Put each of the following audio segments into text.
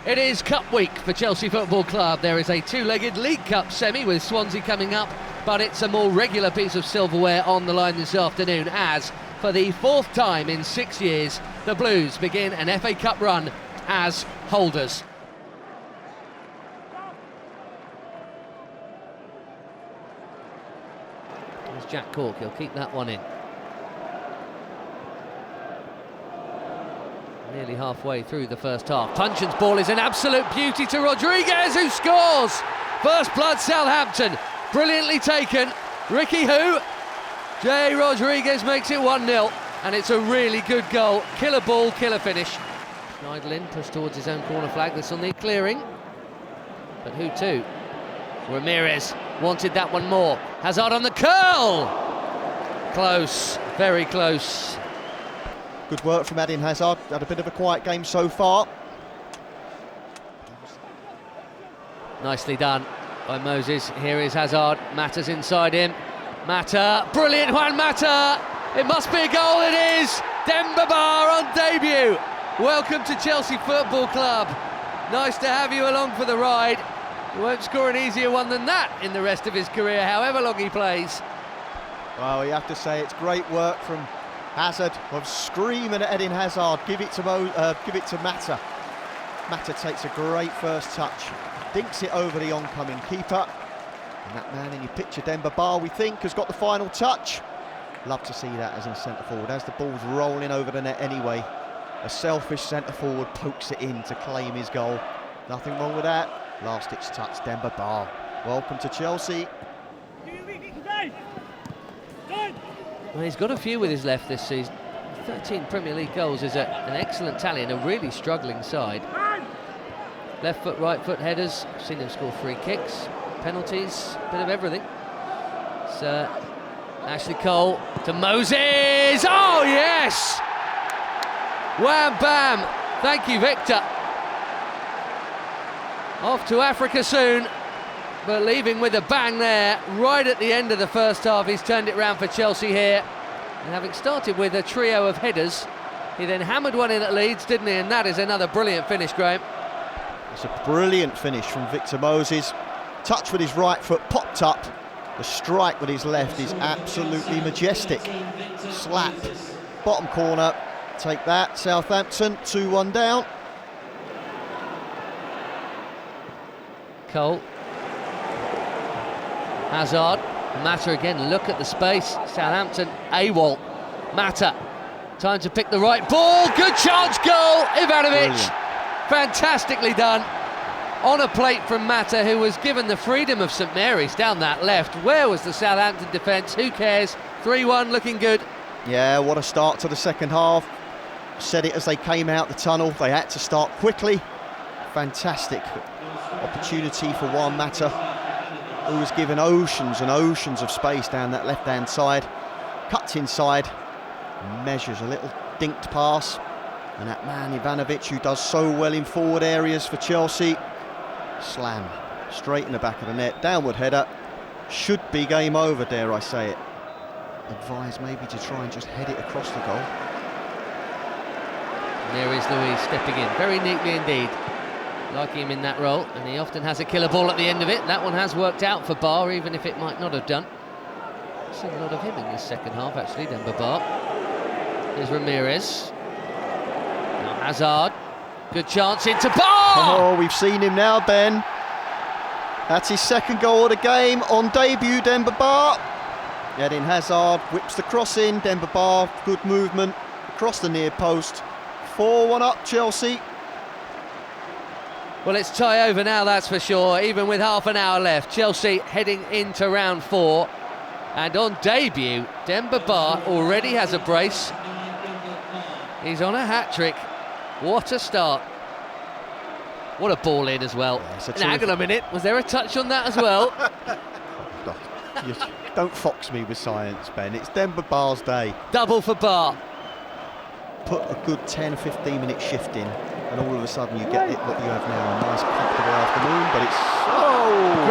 It is Cup week for Chelsea Football Club. There is a two-legged League Cup semi with Swansea coming up, but it's a more regular piece of silverware on the line this afternoon as, for the fourth time in 6 years, the Blues begin an FA Cup run as holders. There's Jack Cork, he'll keep that one in. Nearly halfway through the first half. Puncheon's ball is an absolute beauty to Rodriguez, who scores! First blood, Southampton. Brilliantly taken. Ricky who? Jay Rodriguez makes it 1-0, and it's a really good goal. Killer ball, killer finish. Schneiderlin pushed towards his own corner flag. This will need clearing. But who to? Ramirez wanted that one more. Hazard on the curl! Close, very close. Good work from Eden Hazard. Had a bit of a quiet game so far. Nicely done by Moses. Here is Hazard. Mata's inside him. Mata, brilliant Juan Mata! It must be a goal, it is! Demba Ba on debut! Welcome to Chelsea Football Club. Nice to have you along for the ride. He won't score an easier one than that in the rest of his career, however long he plays. Well, you have to say it's great work from Hazard, of screaming at Eden Hazard, give it to Mata. Mata takes a great first touch, dinks it over the oncoming keeper. And that man in your picture, Demba Ba, we think, has got the final touch. Love to see that as a centre-forward. As the ball's rolling over the net anyway, a selfish centre-forward pokes it in to claim his goal. Nothing wrong with that. Last-ditch touch, Demba Ba. Welcome to Chelsea. Well, he's got a few with his left this season. 13 Premier League goals is an excellent tally in a really struggling side. Left foot, right foot headers. I've seen him score free kicks, penalties, a bit of everything. So, Ashley Cole to Moses. Oh, yes! Wham bam! Thank you, Victor. Off to Africa soon, but leaving with a bang there, right at the end of the first half. He's turned it round for Chelsea here. And having started with a trio of headers, he then hammered one in at Leeds, didn't he? And that is another brilliant finish, Graham. It's a brilliant finish from Victor Moses. Touch with his right foot, popped up. The strike with his left is absolutely majestic. Slap, bottom corner, take that. Southampton, 2-1 down. Cole. Hazard. Mata again, look at the space. Southampton, AWOL. Mata, time to pick the right ball. Good chance, goal, Ivanovic. Brilliant. Fantastically done. On a plate from Mata, who was given the freedom of St Mary's down that left. Where was the Southampton defence? Who cares? 3-1, looking good. Yeah, what a start to the second half. Said it as they came out the tunnel. They had to start quickly. Fantastic opportunity for Juan Mata, who was given oceans and oceans of space down that left-hand side. Cuts inside, measures a little dinked pass. And that man, Ivanovic, who does so well in forward areas for Chelsea, slam straight in the back of the net. Downward header. Should be game over, dare I say it. Advised maybe to try and just head it across the goal. There is Luis stepping in, very neatly indeed. Liking him in that role, and he often has a killer ball at the end of it. That one has worked out for Ba, even if it might not have done. I've seen a lot of him in this second half, actually, Demba Ba. Here's Ramirez. Now Hazard. Good chance into Ba! Oh, we've seen him now, Ben. That's his second goal of the game on debut, Demba Ba. Eden Hazard whips the cross in. Demba Ba, good movement across the near post. 4-1 up, Chelsea. Well, it's tie over now, that's for sure, even with half an hour left. Chelsea heading into round 4. And on debut, Demba Ba already has a brace. He's on a hat-trick. What a start. What a ball in as well. Yeah, now, hang on a minute, was there a touch on that as well? Don't fox me with science, Ben. It's Demba Ba's day. Double for Ba. Put a good 10-15 minute shift in, and all of a sudden you get it what you have now, a nice comfortable afternoon. But it's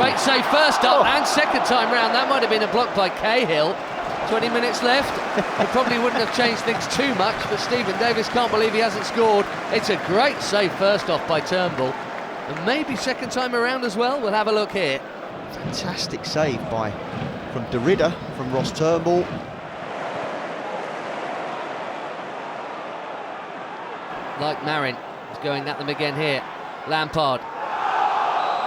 great save first up and second time round. That might have been a block by Cahill. 20 minutes left. It probably wouldn't have changed things too much, but Stephen Davis can't believe he hasn't scored. It's a great save first off by Turnbull. And maybe second time around as well. We'll have a look here. Fantastic save from De Ridder, from Ross Turnbull. Like Marin is going at them again here. Lampard.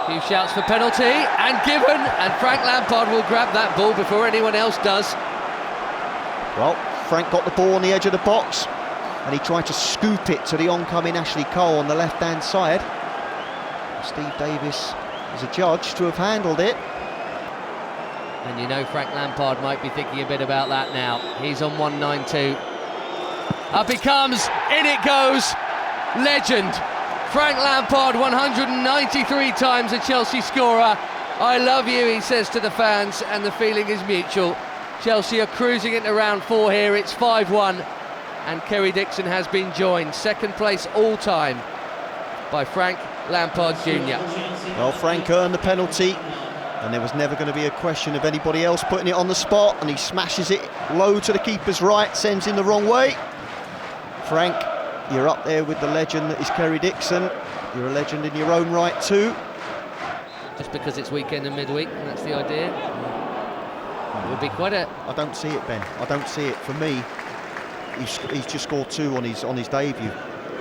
Few shouts for penalty and given, and Frank Lampard will grab that ball before anyone else does. Well, Frank got the ball on the edge of the box and he tried to scoop it to the oncoming Ashley Cole on the left-hand side. Steve Davis is a judge to have handled it. And you know Frank Lampard might be thinking a bit about that now. He's on 192. Up he comes, in it goes. Legend. Frank Lampard, 193 times a Chelsea scorer. I love you, he says to the fans, and the feeling is mutual. Chelsea are cruising into round 4 here. It's 5-1, and Kerry Dixon has been joined second place all time by Frank Lampard Jr. Well, Frank earned the penalty, and there was never going to be a question of anybody else putting it on the spot, and he smashes it low to the keeper's right, sends in the wrong way. Frank, you're up there with the legend that is Kerry Dixon. You're a legend in your own right too. Just because it's weekend and midweek, and that's the idea. It would be quite a... I don't see it, Ben. I don't see it. For me, he's just scored 2 on his debut.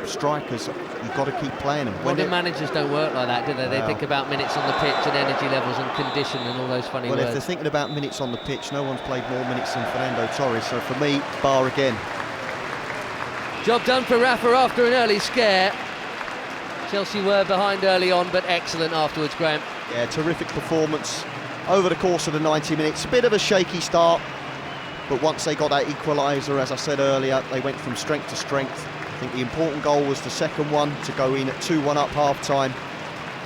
Strikers, you've got to keep playing them. Modern managers don't work like that, do they? They think about minutes on the pitch and energy levels and condition and all those funny words. Well, if they're thinking about minutes on the pitch, no one's played more minutes than Fernando Torres. So for me, bar again. Job done for Rafa after an early scare. Chelsea were behind early on, but excellent afterwards, Graham. Yeah, terrific performance over the course of the 90 minutes. A bit of a shaky start, but once they got that equaliser, as I said earlier, they went from strength to strength. I think the important goal was the second one, to go in at 2-1 up half-time,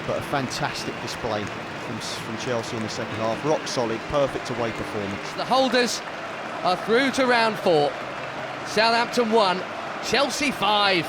but a fantastic display from Chelsea in the second half. Rock solid, perfect away performance. The holders are through to round 4. Southampton 1, Chelsea 5.